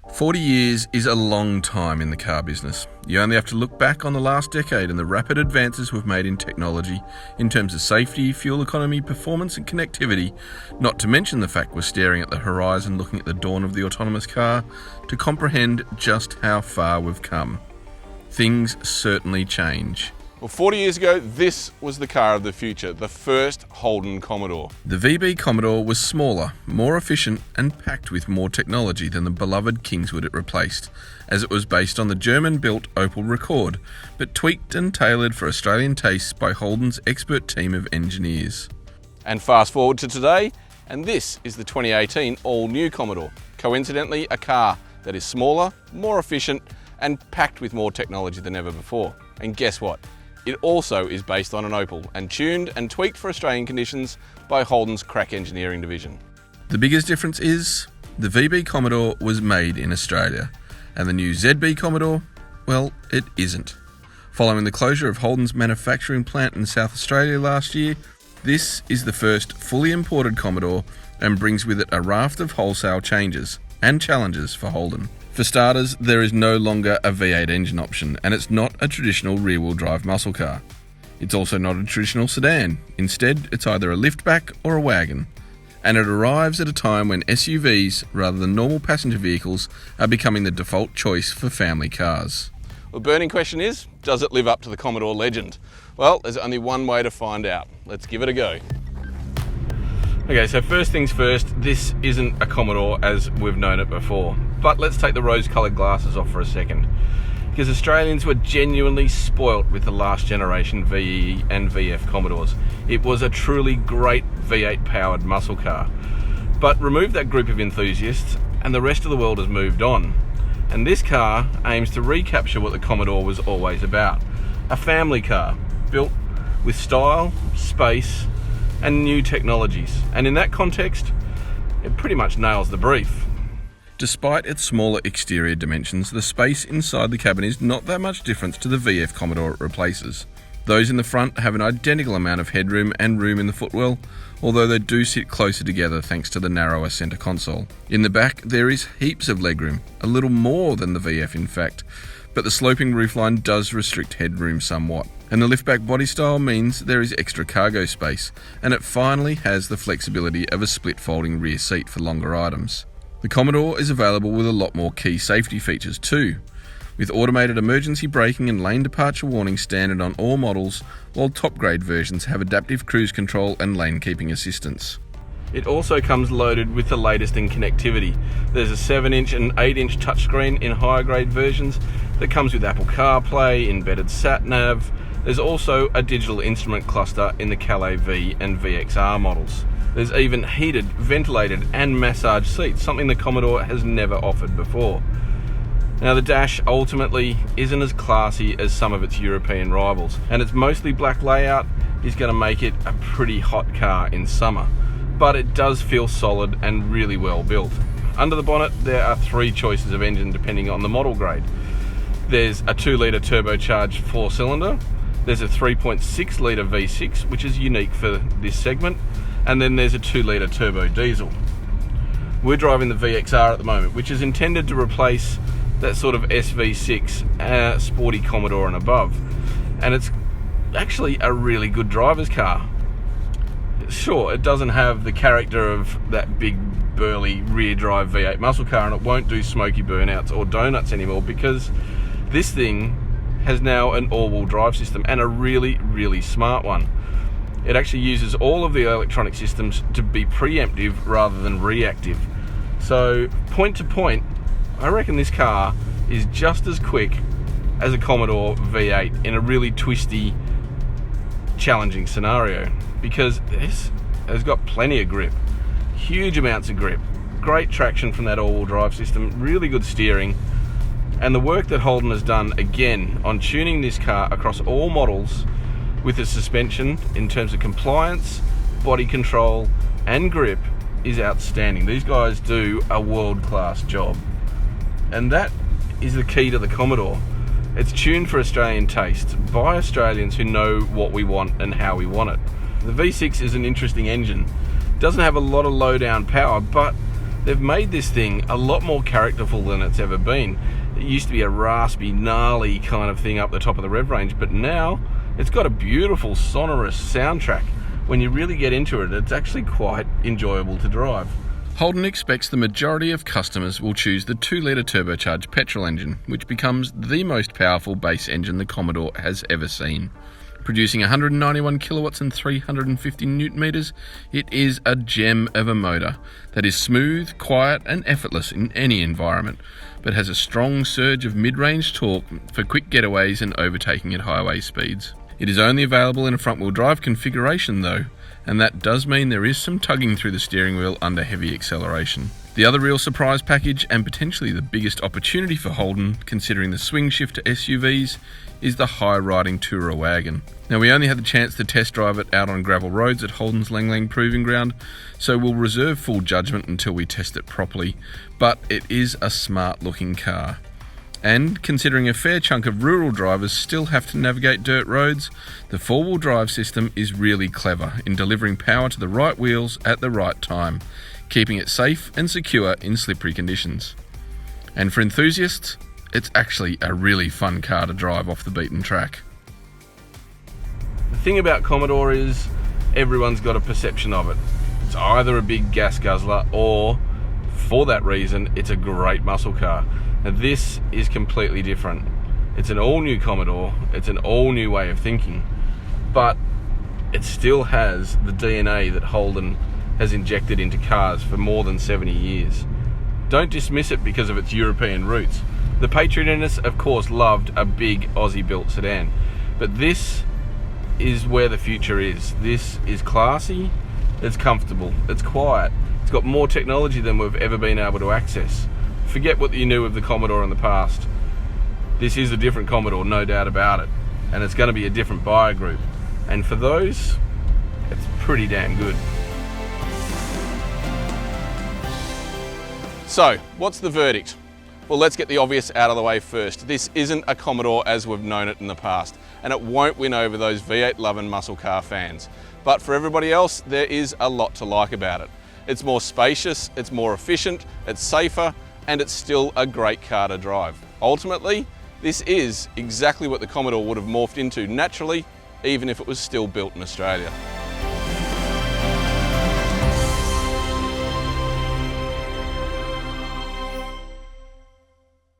40 years is a long time in the car business. You only have to look back on the last decade and the rapid advances we've made in technology in terms of safety, fuel economy, performance and connectivity, not to mention the fact we're staring at the horizon looking at the dawn of the autonomous car, to comprehend just how far we've come. Things certainly change. Well, 40 years ago, this was the car of the future, the first Holden Commodore. The VB Commodore was smaller, more efficient and packed with more technology than the beloved Kingswood it replaced, as it was based on the German-built Opel Rekord, but tweaked and tailored for Australian tastes by Holden's expert team of engineers. And fast forward to today, and this is the 2018 all-new Commodore. Coincidentally, a car that is smaller, more efficient and packed with more technology than ever before. And guess what? It also is based on an Opel and tuned and tweaked for Australian conditions by Holden's crack engineering division. The biggest difference is the VB Commodore was made in Australia, and the new ZB Commodore, well, it isn't. Following the closure of Holden's manufacturing plant in South Australia last year, this is the first fully imported Commodore and brings with it a raft of wholesale changes and challenges for Holden. For starters, there is no longer a V8 engine option, and it's not a traditional rear-wheel drive muscle car. It's also not a traditional sedan. Instead, it's either a liftback or a wagon. And it arrives at a time when SUVs, rather than normal passenger vehicles, are becoming the default choice for family cars. The burning question is, does it live up to the Commodore legend? Well, there's only one way to find out. Let's give it a go. Okay, so first things first, this isn't a Commodore as we've known it before. But let's take the rose-coloured glasses off for a second. Because Australians were genuinely spoilt with the last generation VE and VF Commodores. It was a truly great V8 powered muscle car. But remove that group of enthusiasts and the rest of the world has moved on. And this car aims to recapture what the Commodore was always about. A family car, built with style, space, and new technologies. And in that context, it pretty much nails the brief. Despite its smaller exterior dimensions, the space inside the cabin is not that much different to the VF Commodore it replaces. Those in the front have an identical amount of headroom and room in the footwell, although they do sit closer together thanks to the narrower centre console. In the back, there is heaps of legroom, a little more than the VF in fact, but the sloping roofline does restrict headroom somewhat. And the liftback body style means there is extra cargo space, and it finally has the flexibility of a split folding rear seat for longer items. The Commodore is available with a lot more key safety features too, with automated emergency braking and lane departure warning standard on all models, while top grade versions have adaptive cruise control and lane keeping assistance. It also comes loaded with the latest in connectivity. There's a 7-inch and 8-inch touchscreen in higher grade versions that comes with Apple CarPlay, embedded sat-nav. There's also a digital instrument cluster in the Calais V and VXR models. There's even heated, ventilated and massage seats, something the Commodore has never offered before. Now the dash ultimately isn't as classy as some of its European rivals, and its mostly black layout is going to make it a pretty hot car in summer. But it does feel solid and really well built. Under the bonnet there are 3 choices of engine depending on the model grade. There's a 2-litre turbocharged 4-cylinder, there's a 3.6-litre V6 which is unique for this segment, and then there's a 2-litre turbo diesel. We're driving the VXR at the moment, which is intended to replace that sort of SV6 sporty Commodore and above, and it's actually a really good driver's car. Sure, it doesn't have the character of that big burly rear drive V8 muscle car, and it won't do smoky burnouts or donuts anymore because this thing has now an all-wheel drive system, and a really smart one. It actually uses all of the electronic systems to be preemptive rather than reactive. So point to point, I reckon this car is just as quick as a Commodore V8 in a really twisty, challenging scenario, because this has got plenty of grip, huge amounts of grip, great traction from that all-wheel drive system, really good steering, and the work that Holden has done again on tuning this car across all models with the suspension in terms of compliance, body control and grip is outstanding. These guys do a world-class job, and that is the key to the Commodore. It's tuned for Australian taste by Australians who know what we want and how we want it. The V6 is an interesting engine. It doesn't have a lot of low down power, but They've made this thing a lot more characterful than it's ever been. It used to be a raspy, gnarly kind of thing up the top of the rev range, but now it's got a beautiful sonorous soundtrack. When you really get into it, it's actually quite enjoyable to drive. Holden expects the majority of customers will choose the 2-litre turbocharged petrol engine, which becomes the most powerful base engine the Commodore has ever seen. Producing 191 kilowatts and 350 newton meters, it is a gem of a motor that is smooth, quiet and effortless in any environment, but has a strong surge of mid-range torque for quick getaways and overtaking at highway speeds. It is only available in a front-wheel drive configuration though, and that does mean there is some tugging through the steering wheel under heavy acceleration. The other real surprise package, and potentially the biggest opportunity for Holden, considering the swing shift to SUVs, is the high-riding tourer wagon. Now, we only had the chance to test drive it out on gravel roads at Holden's Lang Lang Proving Ground, so we'll reserve full judgment until we test it properly, but it is a smart-looking car. And considering a fair chunk of rural drivers still have to navigate dirt roads, the 4-wheel drive system is really clever in delivering power to the right wheels at the right time, keeping it safe and secure in slippery conditions. And for enthusiasts, it's actually a really fun car to drive off the beaten track. The thing about Commodore is everyone's got a perception of it. It's either a big gas guzzler or, for that reason, it's a great muscle car. Now this is completely different. It's an all-new Commodore, it's an all-new way of thinking, but it still has the DNA that Holden has injected into cars for more than 70 years. Don't dismiss it because of its European roots. The Patriotists, of course, loved a big Aussie-built sedan, but this is where the future is. This is classy, it's comfortable, it's quiet, it's got more technology than we've ever been able to access. Forget what you knew of the Commodore in the past. This is a different Commodore, no doubt about it, and it's going to be a different buyer group, and for those, it's pretty damn good. So, what's the verdict? Well, let's get the obvious out of the way first. This isn't a Commodore as we've known it in the past, and it won't win over those V8 loving muscle car fans. But for everybody else, there is a lot to like about it. It's more spacious, it's more efficient, it's safer, and it's still a great car to drive. Ultimately, this is exactly what the Commodore would have morphed into naturally, even if it was still built in Australia.